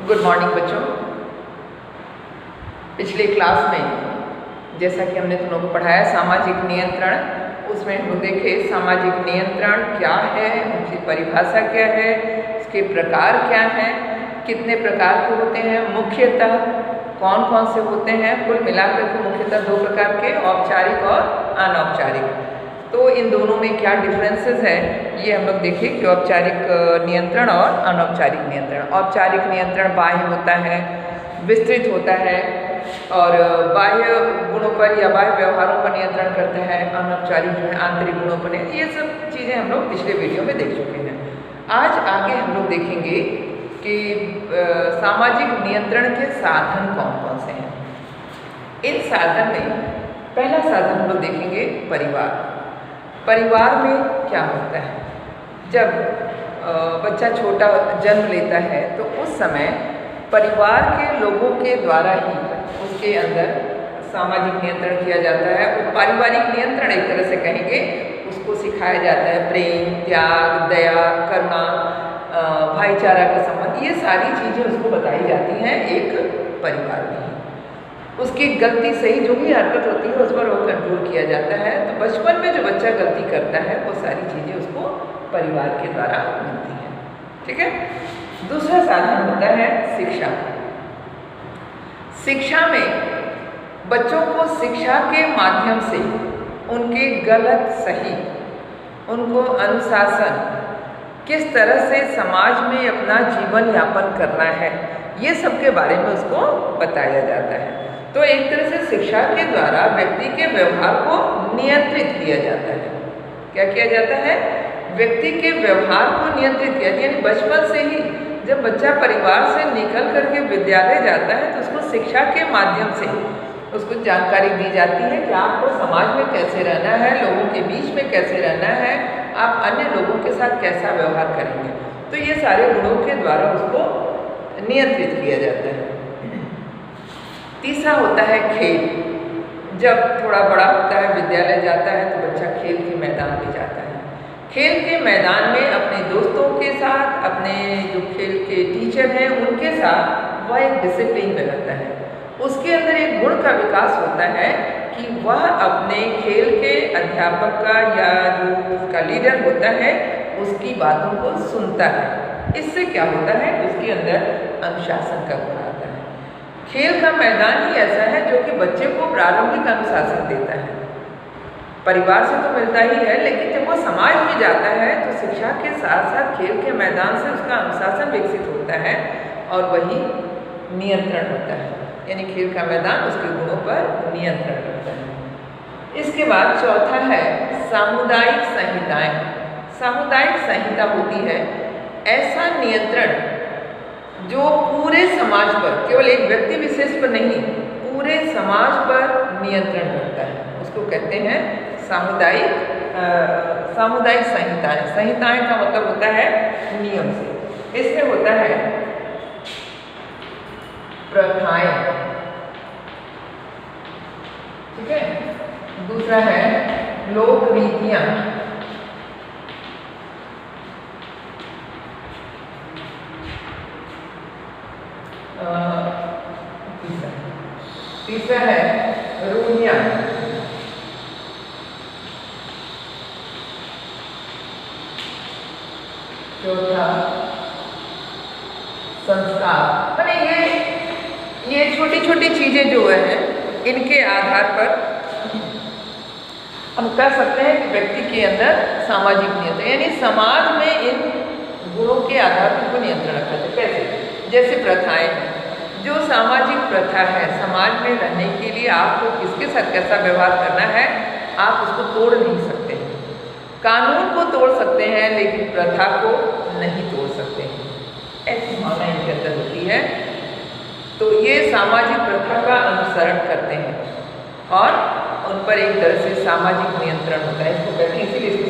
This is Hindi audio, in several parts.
गुड मॉर्निंग बच्चों। पिछले क्लास में जैसा कि हमने तुम लोगों को पढ़ाया सामाजिक नियंत्रण, उसमें हम देखे सामाजिक नियंत्रण क्या है, उनकी परिभाषा क्या है, उसके प्रकार क्या हैं, कितने प्रकार के होते हैं, मुख्यतः कौन कौन से होते हैं। कुल मिलाकर के मुख्यतः दो प्रकार के, औपचारिक और अनौपचारिक। तो इन दोनों में क्या डिफरेंसेस है ये हम लोग देखें कि औपचारिक नियंत्रण और अनौपचारिक नियंत्रण। औपचारिक नियंत्रण बाह्य होता है, विस्तृत होता है और बाह्य गुणों पर या बाह्य व्यवहारों पर नियंत्रण करता है। अनौपचारिक जो है आंतरिक गुणों पर। ये सब चीज़ें हम लोग पिछले वीडियो में देख चुके हैं। आज आगे हम लोग देखेंगे कि सामाजिक नियंत्रण के साधन कौन कौन से हैं। इन साधन में पहला साधन हम लोग देखेंगे परिवार। परिवार में क्या होता है, जब बच्चा छोटा जन्म लेता है तो उस समय परिवार के लोगों के द्वारा ही उसके अंदर सामाजिक नियंत्रण किया जाता है। और पारिवारिक नियंत्रण एक तरह से कहेंगे, उसको सिखाया जाता है प्रेम, त्याग, दया, करुणा, भाईचारा का संबंध। ये सारी चीज़ें उसको बताई जाती हैं एक परिवार में। उसकी गलती सही जो भी हरकत होती है उस पर वो कंट्रोल किया जाता है। तो बचपन में जो बच्चा गलती करता है वो सारी चीज़ें उसको परिवार के द्वारा मिलती हैं। ठीक है। दूसरा साधन होता है शिक्षा। शिक्षा में बच्चों को शिक्षा के माध्यम से उनके गलत सही, उनको अनुशासन, किस तरह से समाज में अपना जीवन यापन करना है, ये सब के बारे में उसको बताया जाता है। तो एक तरह से शिक्षा के द्वारा व्यक्ति के व्यवहार को नियंत्रित किया जाता है। क्या किया जाता है? व्यक्ति के व्यवहार को नियंत्रित किया जाता है। यानी बचपन से ही जब बच्चा परिवार से निकल करके विद्यालय जाता है तो उसको शिक्षा के माध्यम से उसको जानकारी दी जाती है कि आपको समाज में कैसे रहना है, लोगों के बीच में कैसे रहना है, आप अन्य लोगों के साथ कैसा व्यवहार करेंगे। तो ये सारे गुणों के द्वारा उसको नियंत्रित किया जाता है। तीसरा होता है खेल। जब थोड़ा बड़ा होता है, विद्यालय जाता है, तो बच्चा खेल के मैदान में जाता है। खेल के मैदान में अपने दोस्तों के साथ, अपने जो खेल के टीचर हैं उनके साथ वह एक डिसिप्लिन में रहता है। उसके अंदर एक गुण का विकास होता है कि वह अपने खेल के अध्यापक का या जो उसका लीडर होता है उसकी बातों को सुनता है। इससे क्या होता है, उसके अंदर अनुशासन का गुण आता है। खेल का मैदान ही ऐसा है जो कि बच्चे को प्रारंभिक अनुशासन देता है। परिवार से तो मिलता ही है, लेकिन जब वो समाज में जाता है तो शिक्षा के साथ साथ खेल के मैदान से उसका अनुशासन विकसित होता है और वही नियंत्रण होता है। यानी खेल का मैदान उसके गुणों पर नियंत्रण करता है। इसके बाद चौथा है सामुदायिक संहिताएं। सामुदायिक संहिता होती है ऐसा नियंत्रण जो पूरे समाज पर, केवल एक व्यक्ति विशेष पर नहीं, पूरे समाज पर नियंत्रण करता है। उसको कहते हैं सामुदायिक संहिताएं। संहिताएं का मतलब होता है नियम से। इसमें होता है प्रथाएं। ठीक है। दूसरा है लोक रीतियां। तीसरा है रूढ़ियां। चौथा संस्कार। माने ये छोटी छोटी चीजें जो है इनके आधार पर हम कह सकते हैं कि व्यक्ति के अंदर सामाजिक नियंत्रण, यानी समाज में इन गुणों के आधार पर नियंत्रण रखा जाए। कैसे? जैसे प्रथाएं हैं। जो सामाजिक प्रथा है, समाज में रहने के लिए आपको किसके साथ कैसा व्यवहार करना है, आप उसको तोड़ नहीं सकते हैं। कानून को तोड़ सकते हैं लेकिन प्रथा को नहीं तोड़ सकते हैं, ऐसी भावना इनके अंदर होती है। तो ये सामाजिक प्रथा का अनुसरण करते हैं और उन पर एक तरह से सामाजिक नियंत्रण होता है। इसको कहते हैं, इसीलिए इसको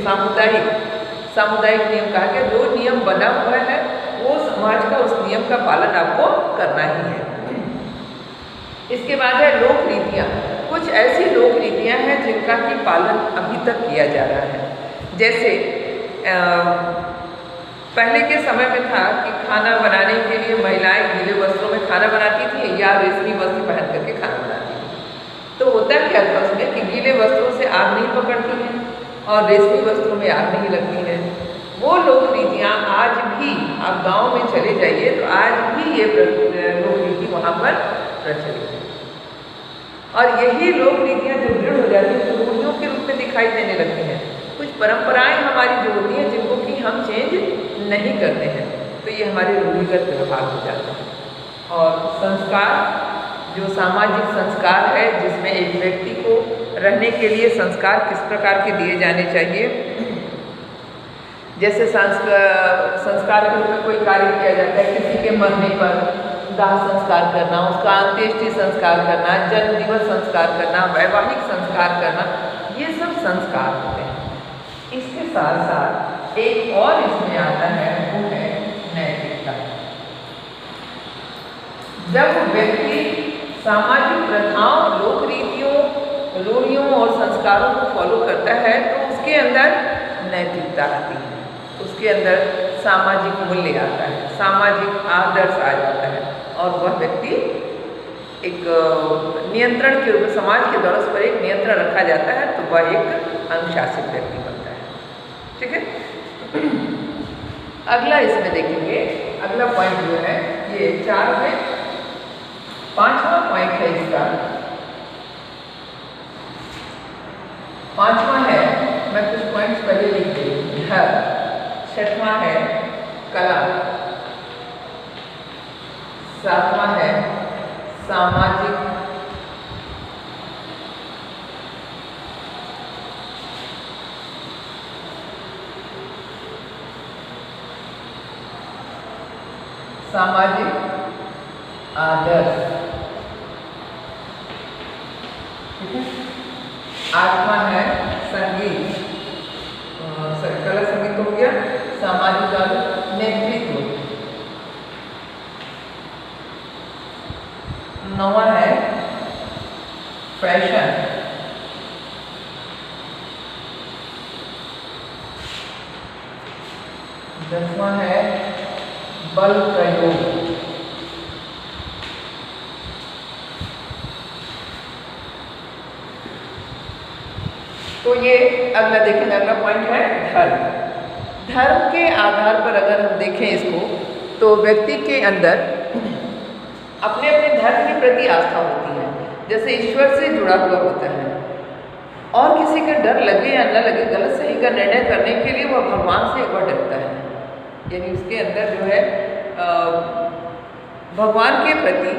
सामुदायिक नियम कहा गया। जो नियम बना हुआ है वो समाज का, उस नियम का पालन आपको करना ही है। इसके बाद है लोक रीतियाँ। कुछ ऐसी लोक रीतियाँ हैं जिनका कि पालन अभी तक किया जा रहा है। जैसे पहले के समय में था कि खाना बनाने के लिए महिलाएं गीले वस्त्रों में खाना बनाती थी या रेशमी वस्त्र पहन करके खाना बनाती थी। तो होता क्या था उसमें कि गीले वस्त्रों से आग नहीं पकड़ती हैं और रेशमी वस्त्रों में आग नहीं लगती है। वो लोक रीतियाँ आज भी आप गांव में चले जाइए तो आज भी ये लोक रीति वहाँ पर प्रचलित है। और यही लोक नीतियाँ जब दृढ़ हो जाती हैं तो रूढ़ियों के रूप में दिखाई देने लगती हैं। कुछ परंपराएं हमारी जो होती हैं जिनको कि हम चेंज नहीं करते हैं तो ये हमारे रूढ़िगत व्यवहार हो जाता है। और संस्कार जो सामाजिक संस्कार है जिसमें एक व्यक्ति को रहने के लिए संस्कार किस प्रकार के दिए जाने चाहिए। जैसे संस्कार के रूप में कोई कार्य किया जाता है, किसी के मरने पर दाह संस्कार करना, उसका अंत्येष्टि संस्कार करना, जन्म दिवस संस्कार करना, वैवाहिक संस्कार करना, ये सब संस्कार होते हैं। इसके साथ साथ एक और इसमें आता है वो है नैतिकता। जब व्यक्ति सामाजिक प्रथाओं, लोक रीतियों, रूढ़ियों और संस्कारों को फॉलो करता है तो उसके अंदर नैतिकता आती है, उसके अंदर सामाजिक मूल्य आता है, सामाजिक आदर्श आ जाता है और वह व्यक्ति एक नियंत्रण के रूप में समाज के द्वारा उस पर एक नियंत्रण रखा जाता है तो वह एक अनुशासित व्यक्ति बनता है। ठीक है। अगला इसमें देखेंगे, अगला पॉइंट जो है ये 4 में 5वां पॉइंट है इसका। 5वां है, मैं कुछ पॉइंट्स पहले लिख देती हूँ। 6वां है कला, 7वां है सामाजिक, 8वां है संगीत, कला संगीत हो गया, सामाजिक आदर्श, नेतृत्व। 9वां है फैशन, 10वां है बल प्रयोग, तो ये अगला देखेंगे। अगला पॉइंट है धर्म। धर्म के आधार पर अगर हम देखें इसको तो व्यक्ति के अंदर अपने अपने धर्म के प्रति आस्था होती है, जैसे ईश्वर से जुड़ा हुआ होता है और किसी का डर लगे या न लगे गलत सही का निर्णय करने के लिए वह भगवान से एक बार डरता है, यानी उसके अंदर जो है भगवान के प्रति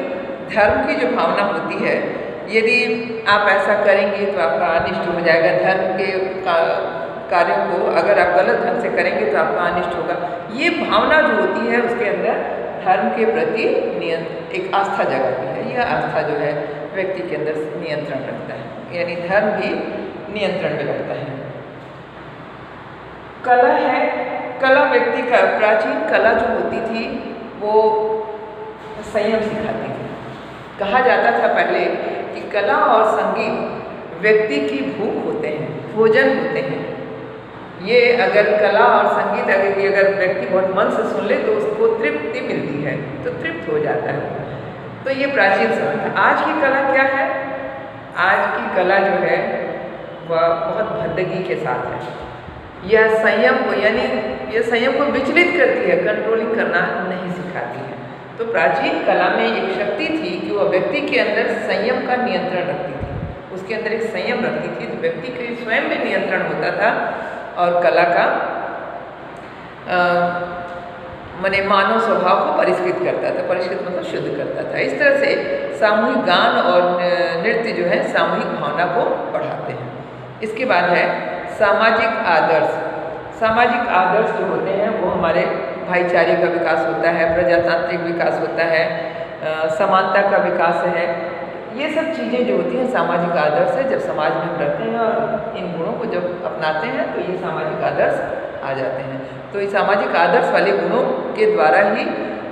धर्म की जो भावना होती है। यदि आप ऐसा करेंगे तो आपका अनिष्ट हो जाएगा, धर्म के कार्यों को अगर आप गलत ढंग से करेंगे तो आपका अनिष्ट होगा। ये भावना जो होती है उसके अंदर धर्म के प्रति एक आस्था जगाती है। यह आस्था जो है व्यक्ति के अंदर नियंत्रण रखता है, यानी धर्म भी नियंत्रण में रहता है। कला है, कला व्यक्ति का, प्राचीन कला जो होती थी वो संयम सिखाती थी। कहा जाता था पहले कि कला और संगीत व्यक्ति की भूख होते हैं, भोजन होते हैं। ये अगर कला और संगीत अगर व्यक्ति बहुत मन से सुन ले तो उसको तृप्ति मिलती है, तो तृप्त हो जाता है। तो ये प्राचीन समय था। आज की कला क्या है? आज की कला जो है वह बहुत भद्दगी के साथ है। यह संयम को, यानी यह संयम को विचलित करती है, कंट्रोलिंग करना नहीं सिखाती है। तो प्राचीन कला में एक शक्ति थी कि वह व्यक्ति के अंदर संयम का नियंत्रण रखती थी, उसके अंदर एक संयम रखती थी, तो व्यक्ति के स्वयं में नियंत्रण होता था और कला का माने मानव स्वभाव को परिष्कृत करता था। परिष्कृत मतलब शुद्ध करता था। इस तरह से सामूहिक गान और नृत्य जो है सामूहिक भावना को बढ़ाते हैं। इसके बाद है सामाजिक आदर्श। सामाजिक आदर्श जो होते हैं वो हमारे भाईचारे का विकास होता है, प्रजातांत्रिक विकास होता है, समानता का विकास है। ये सब चीज़ें जो होती हैं सामाजिक आदर्श है। जब समाज में हम रहते हैं और इन गुणों को जब अपनाते हैं तो ये सामाजिक आदर्श आ जाते हैं। तो ये सामाजिक आदर्श वाले गुणों के द्वारा ही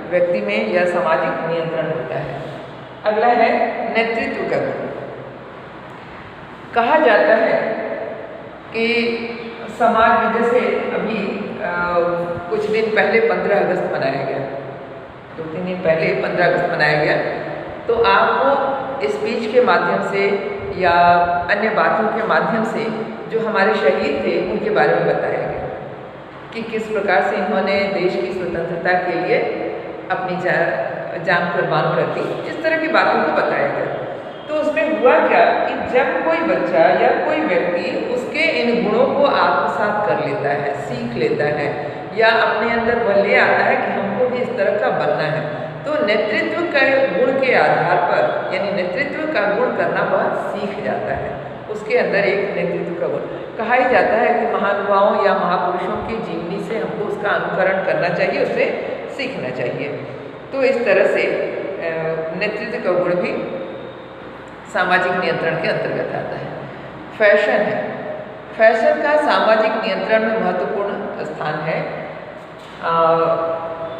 व्यक्ति में यह सामाजिक नियंत्रण होता है। अगला है नेतृत्व का गुण। कहा जाता है कि समाज में, जैसे अभी कुछ दिन पहले 15 अगस्त मनाया गया, 2-3 दिन पहले 15 अगस्त मनाया गया, तो आपको स्पीच के माध्यम से या अन्य बातों के माध्यम से जो हमारे शहीद थे उनके बारे में बताया गया कि किस प्रकार से इन्होंने देश की स्वतंत्रता के लिए अपनी जान कुर्बान कर दी, इस तरह की बातों को बताया गया। तो उसमें हुआ क्या कि जब कोई बच्चा या कोई व्यक्ति उसके इन गुणों को आत्मसात कर लेता है, सीख लेता है या अपने अंदर वह ले आता है कि हमको भी इस तरह का बनना है, तो नेतृत्व के गुण के आधार पर, यानी नेतृत्व का गुण करना वह सीख जाता है, उसके अंदर एक नेतृत्व का गुण। कहा ही जाता है कि महानुभावों या महापुरुषों की जीवनी से हमको उसका अनुकरण करना चाहिए, उससे सीखना चाहिए। तो इस तरह से नेतृत्व का गुण भी सामाजिक नियंत्रण के अंतर्गत आता है। फैशन है, फैशन का सामाजिक नियंत्रण में महत्वपूर्ण स्थान है।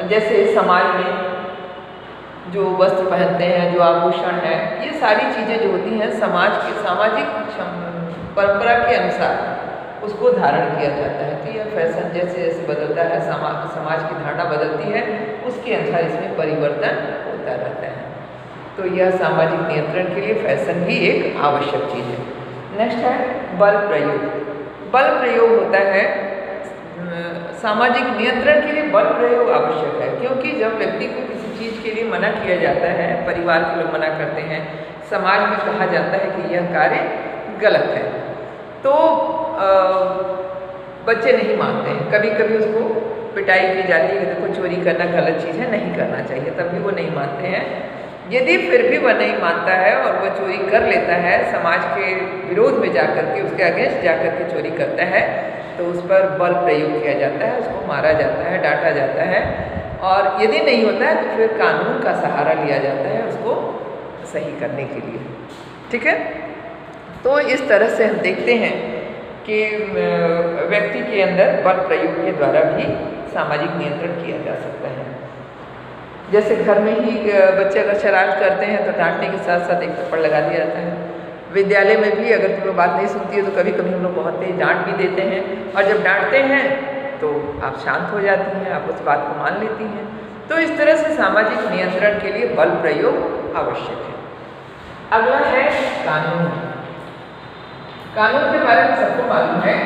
जैसे समाज में जो वस्त्र पहनते हैं, जो आभूषण है, ये सारी चीज़ें जो होती हैं समाज के सामाजिक परंपरा के अनुसार उसको धारण किया जाता है। तो यह फैशन जैसे जैसे बदलता है, समाज की धारणा बदलती है, उसके अनुसार इसमें परिवर्तन होता रहता है। तो यह सामाजिक नियंत्रण के लिए फैशन भी एक आवश्यक चीज़ है। नेक्स्ट है बल प्रयोग। बल प्रयोग होता है सामाजिक नियंत्रण के लिए बल प्रयोग आवश्यक है, क्योंकि जब व्यक्ति को किसी चीज़ के लिए मना किया जाता है, परिवार के लोग मना करते हैं, समाज में कहा जाता है कि यह कार्य गलत है, तो बच्चे नहीं मानते हैं। कभी कभी उसको पिटाई की जाती है कि देखो चोरी करना गलत चीज़ है, नहीं करना चाहिए, तब भी वो नहीं मानते हैं। यदि फिर भी वह नहीं मानता है और वह चोरी कर लेता है, समाज के विरोध में जाकर के, उसके अगेंस्ट जाकर के चोरी करता है, तो उस पर बल प्रयोग किया जाता है, उसको मारा जाता है, डांटा जाता है, और यदि नहीं होता है तो फिर कानून का सहारा लिया जाता है उसको सही करने के लिए। ठीक है, तो इस तरह से हम देखते हैं कि व्यक्ति के अंदर बल प्रयोग के द्वारा भी सामाजिक नियंत्रण किया जा सकता है। जैसे घर में ही बच्चे अगर शरारत करते हैं तो डांटने के साथ साथ एक थप्पड़ लगा दिया जाता है। विद्यालय में भी अगर तुम लोग बात नहीं सुनती है तो कभी कभी हम लोग बहुत तेज डांट भी देते हैं, और जब डांटते हैं तो आप शांत हो जाती हैं, आप उस बात को मान लेती हैं। तो इस तरह से सामाजिक नियंत्रण के लिए बल प्रयोग आवश्यक है। अगला है कानून। कानून के बारे में सबको मालूम है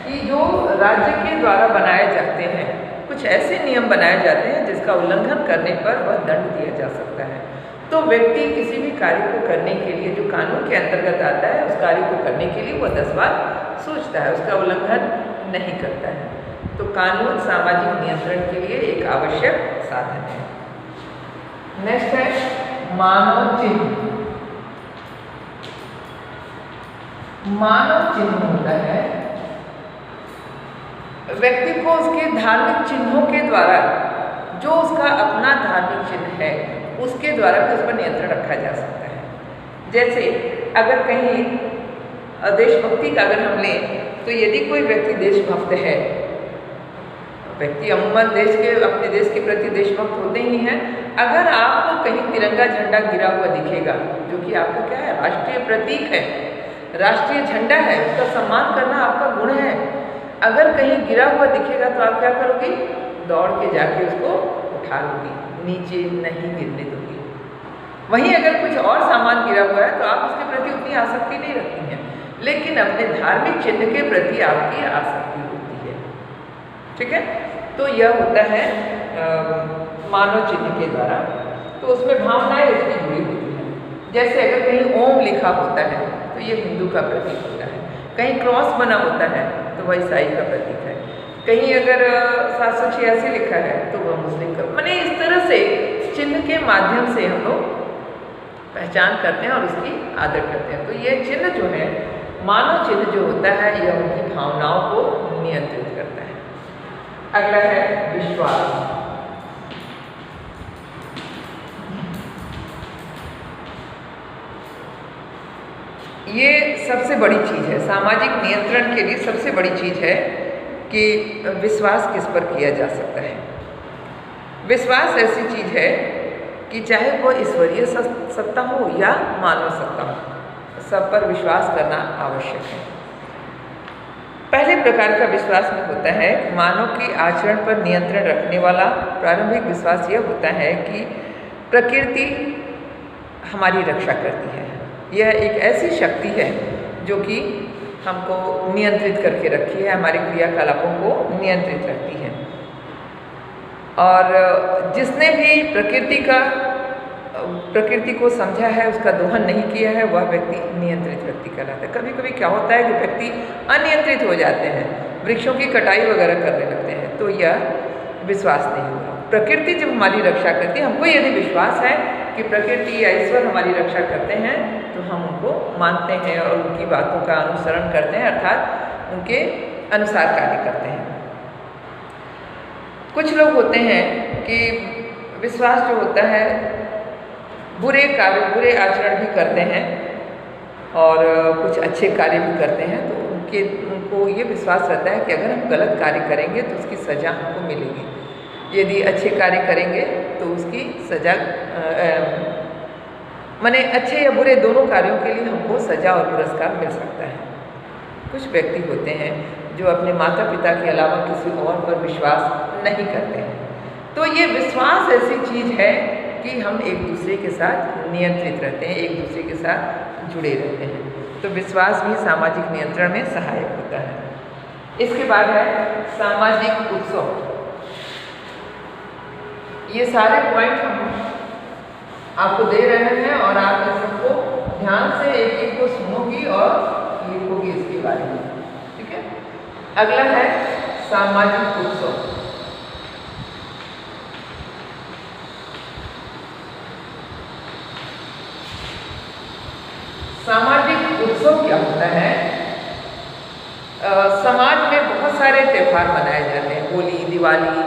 कि जो राज्य के द्वारा बनाए जाते हैं, कुछ ऐसे नियम बनाए जाते हैं जिसका उल्लंघन करने पर वह दंड दिया जा सकता है। तो व्यक्ति किसी भी कार्य को करने के लिए जो कानून के अंतर्गत आता है, उस कार्य को करने के लिए वह 10 बार सोचता है, उसका उल्लंघन नहीं करता है। तो कानून सामाजिक नियंत्रण के लिए एक आवश्यक साधन है। नेक्स्ट है मानव चिन्ह। मानव चिन्ह होता है व्यक्ति को उसके धार्मिक चिन्हों के द्वारा, जो उसका अपना धार्मिक चिन्ह है, उसके द्वारा भी उस पर नियंत्रण रखा जा सकता है। जैसे अगर कहीं देशभक्ति का अगर हम लें, तो यदि कोई व्यक्ति देशभक्त है, व्यक्ति अमूमन अपने देश के प्रति देशभक्त होते ही हैं, अगर आपको कहीं तिरंगा झंडा गिरा हुआ दिखेगा, जो कि आपको क्या है, राष्ट्रीय प्रतीक है, राष्ट्रीय झंडा है, उसका सम्मान करना आपका गुण है, अगर कहीं गिरा हुआ दिखेगा तो आप क्या करोगी, दौड़ के जाके उसको उठा लोगी, नीचे नहीं गिरने दोगी। वहीं अगर कुछ और सामान गिरा हुआ है तो आप उसके प्रति उतनी आसक्ति नहीं रखती हैं, लेकिन अपने धार्मिक चिन्ह के प्रति आपकी आसक्ति होती है। ठीक है, तो यह होता है मानव चिन्ह के द्वारा। तो उसमें भावनाएं उसकी जुड़ी होती हैं। जैसे अगर कहीं ओम लिखा होता है तो ये हिंदू का प्रतीक होता है, कहीं क्रॉस बना होता है तो वह ईसाई का प्रतीक है, कहीं अगर 786 लिखा है तो वह मुस्लिम का। माने इस तरह से चिन्ह के माध्यम से हम लोग पहचान करते हैं और उसकी आदर करते हैं। तो ये चिन्ह जो है, मानव चिन्ह जो होता है, यह उनकी भावनाओं को नियंत्रित करता है। अगला है विश्वास। ये सबसे बड़ी चीज़ है, सामाजिक नियंत्रण के लिए सबसे बड़ी चीज़ है कि विश्वास किस पर किया जा सकता है। विश्वास ऐसी चीज़ है कि चाहे वो ईश्वरीय सत्ता हो या मानव सत्ता हो, सब पर विश्वास करना आवश्यक है। पहले प्रकार का विश्वास में होता है कि मानव के आचरण पर नियंत्रण रखने वाला प्रारंभिक विश्वास यह होता है कि प्रकृति हमारी रक्षा करती है। यह एक ऐसी शक्ति है जो कि हमको नियंत्रित करके रखी है, हमारे क्रियाकलापों को नियंत्रित रखती है। और जिसने भी प्रकृति को समझा है, उसका दोहन नहीं किया है, वह व्यक्ति नियंत्रित व्यक्ति कहलाता है। कभी कभी क्या होता है कि व्यक्ति अनियंत्रित हो जाते हैं, वृक्षों की कटाई वगैरह करने लगते हैं, तो यह विश्वास नहीं होगा। प्रकृति जब हमारी रक्षा करती है, हमको यदि विश्वास है कि प्रकृति या ईश्वर हमारी रक्षा करते हैं, तो हम उनको मानते हैं और उनकी बातों का अनुसरण करते हैं, अर्थात उनके अनुसार कार्य करते हैं। कुछ लोग होते हैं कि विश्वास जो होता है बुरे आचरण भी करते हैं और कुछ अच्छे कार्य भी करते हैं, तो उनको ये विश्वास रहता है कि अगर हम गलत कार्य करेंगे तो उसकी सज़ा हमको मिलेगी, यदि अच्छे कार्य करेंगे तो उसकी सज़ा माने अच्छे या बुरे दोनों कार्यों के लिए हमको सज़ा और पुरस्कार मिल सकता है। कुछ व्यक्ति होते हैं जो अपने माता पिता के अलावा किसी और पर विश्वास नहीं करते हैं। तो ये विश्वास ऐसी चीज़ है कि हम एक दूसरे के साथ नियंत्रित रहते हैं, एक दूसरे के साथ जुड़े रहते हैं। तो विश्वास भी सामाजिक नियंत्रण में सहायक होता है। इसके बाद है सामाजिक उत्सव। ये सारे पॉइंट हम आपको दे रहे हैं और आप इन सबको ध्यान से एक एक को सुनोगी और लिखोगी इसके बारे में, ठीक है। अगला है सामाजिक उत्सव। सामाजिक उत्सव क्या होता है? समाज में बहुत सारे त्यौहार मनाए जाते हैं, होली, दिवाली,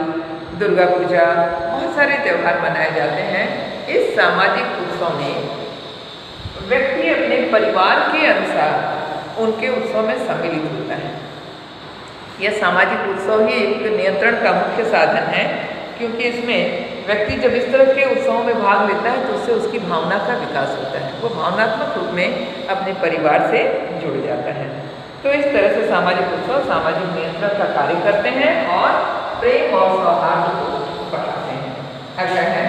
दुर्गा पूजा, बहुत सारे त्यौहार मनाए जाते हैं। इस सामाजिक उत्सव में व्यक्ति अपने परिवार के अनुसार उनके उत्सव में सम्मिलित होता है। यह सामाजिक उत्सव ही एक नियंत्रण का मुख्य साधन है, क्योंकि इसमें व्यक्ति जब इस तरह के उत्सवों में भाग लेता है तो उससे उसकी भावना का विकास होता है, वो भावनात्मक रूप में अपने परिवार से जुड़ जाता है। तो इस तरह से सामाजिक उत्सव सामाजिक नियंत्रण का कार्य करते हैं और प्रेम और सौहार्द को बढ़ाते हैं। अगला है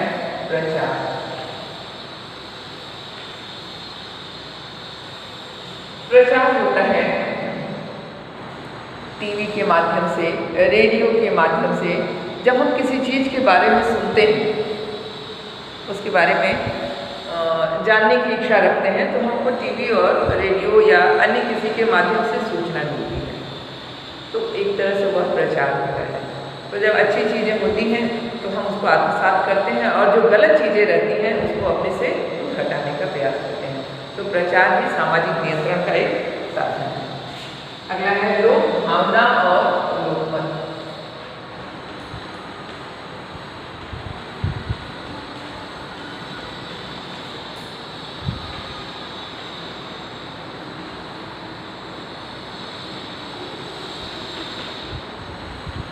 प्रचार। प्रचार होता है टीवी के माध्यम से, रेडियो के माध्यम से। जब हम किसी चीज़ के बारे में सुनते हैं, उसके बारे में जानने की इच्छा रखते हैं, तो हमको टीवी और रेडियो या अन्य किसी के माध्यम से सूचना मिलती है, तो एक तरह से वह प्रचार होता है। तो जब अच्छी चीज़ें होती हैं तो हम उसको आत्मसात करते हैं और जो गलत चीज़ें रहती हैं उसको अपने से दूर हटाने का प्रयास करते हैं। तो प्रचार भी सामाजिक नियंत्रण का एक साधन है। अगला है लोक भावना और लोकमत।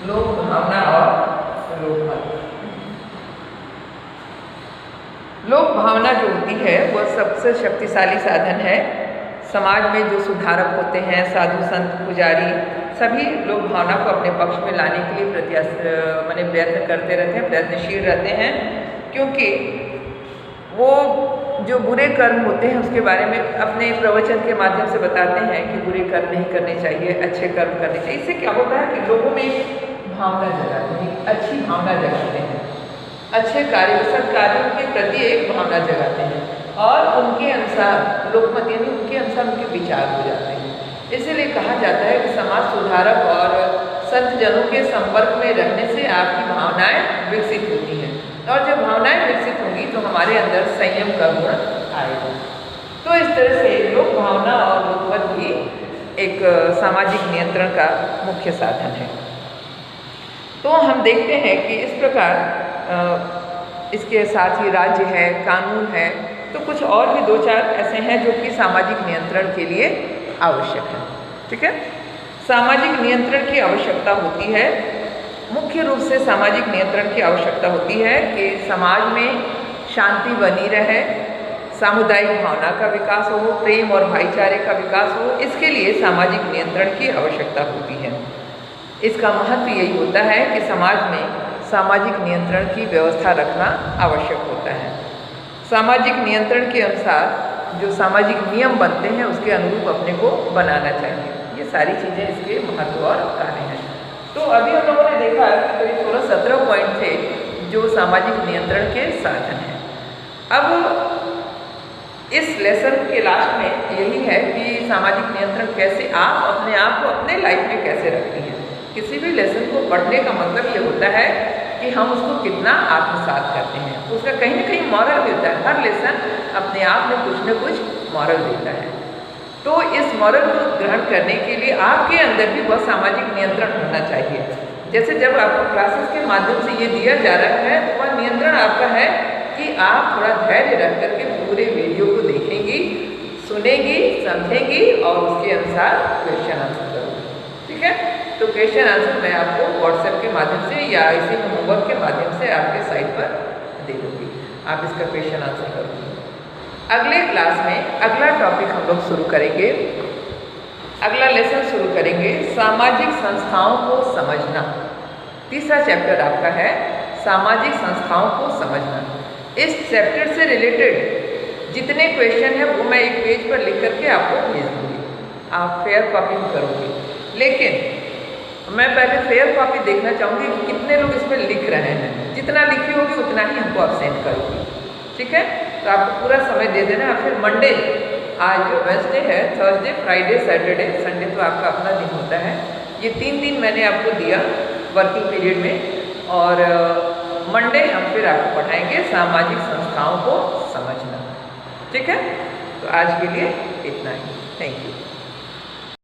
लोक भावना और लोकमत। लोक भावना जो होती है वह सबसे शक्तिशाली साधन है। समाज में जो सुधारक होते हैं, साधु संत पुजारी, सभी लोक भावना को अपने पक्ष में लाने के लिए प्रयत्न करते रहते हैं, प्रयत्नशील रहते हैं, क्योंकि वो जो बुरे कर्म होते हैं उसके बारे में अपने प्रवचन के माध्यम से बताते हैं कि बुरे कर्म नहीं करने चाहिए, अच्छे कर्म करने चाहिए। इससे क्या होता है कि लोगों में भावना जगाते हैं, अच्छी भावना जगाते हैं, अच्छे कार्य, सत्कार्यों के प्रति एक भावना जगाते हैं और उनके अनुसार लोकमत यानी उनके अनुसार उनके विचार हो जाते हैं। इसीलिए कहा जाता है कि समाज सुधारक और संत जनों के संपर्क में रहने से आपकी भावनाएं विकसित होती हैं, और जब भावनाएं विकसित होंगी तो हमारे अंदर संयम का गुण आएगा। तो इस तरह से लोक भावना और लोकमत भी एक सामाजिक नियंत्रण का मुख्य साधन है। तो हम देखते हैं कि इस प्रकार इसके साथ ही राज्य है, कानून है, तो कुछ और भी दो चार ऐसे हैं जो कि सामाजिक नियंत्रण के लिए आवश्यक है। ठीक है, सामाजिक नियंत्रण की आवश्यकता होती है, मुख्य रूप से सामाजिक नियंत्रण की आवश्यकता होती है कि समाज में शांति बनी रहे, सामुदायिक भावना का विकास हो, प्रेम और भाईचारे का विकास हो, इसके लिए सामाजिक नियंत्रण की आवश्यकता होती है। इसका महत्व यही होता है कि समाज में सामाजिक नियंत्रण की व्यवस्था रखना आवश्यक होता है। सामाजिक नियंत्रण के अनुसार जो सामाजिक नियम बनते हैं उसके अनुरूप अपने को बनाना चाहिए। ये सारी चीज़ें इसके महत्व और कार्य हैं। तो अभी हम लोगों ने देखा कि करीब 16-17 पॉइंट थे जो सामाजिक नियंत्रण के साधन हैं। अब इस लेसन के लास्ट में यही है कि सामाजिक नियंत्रण कैसे आप अपने आप को अपने लाइफ में कैसे रखती हैं। किसी भी लेसन को पढ़ने का मतलब ये होता है कि हम उसको कितना आत्मसात करते हैं। उसका कहीं ना कहीं मॉरल भी होता है। हर लेसन अपने आप में कुछ न कुछ मॉरल देता है। तो इस मॉरल को ग्रहण करने के लिए आपके अंदर भी बहुत सामाजिक नियंत्रण होना चाहिए। जैसे जब आपको क्लासेस के माध्यम से ये दिया जा रहा है तो वह नियंत्रण आपका है कि आप थोड़ा धैर्य रख करके पूरे वीडियो को देखेंगी, सुनेंगी, समझेंगी और उसके अनुसार क्वेश्चन आंसर करोगे। ठीक है, तो क्वेश्चन आंसर मैं आपको व्हाट्सएप के माध्यम से या इसी होमवर्क के माध्यम से आपके साइट पर दे दूँगी। आप इसका क्वेश्चन आंसर करोगे। अगले क्लास में अगला टॉपिक हम लोग शुरू करेंगे। अगला लेसन शुरू करेंगे सामाजिक संस्थाओं को समझना। तीसरा चैप्टर आपका है सामाजिक संस्थाओं को समझना। इस चैप्टर से रिलेटेड जितने क्वेश्चन हैं वो मैं एक पेज पर लिख करके आपको भेज दूँगी। आप फेयर कॉपी भी करोगे, लेकिन मैं पहले फेयर कॉपी देखना चाहूँगी कि कितने लोग इसमें लिख रहे हैं। जितना लिखी होगी उतना ही हमको आप सेंड करोगी। ठीक है, तो आपको पूरा समय दे देना है। फिर मंडे, आज वेडनेसडे है, थर्सडे, फ्राइडे, सैटरडे, संडे तो आपका अपना दिन होता है। ये 3 दिन मैंने आपको दिया वर्किंग पीरियड में, और मंडे हम फिर आपको पढ़ाएंगे सामाजिक संस्थाओं को समझना। ठीक है, तो आज के लिए इतना ही। Thank you.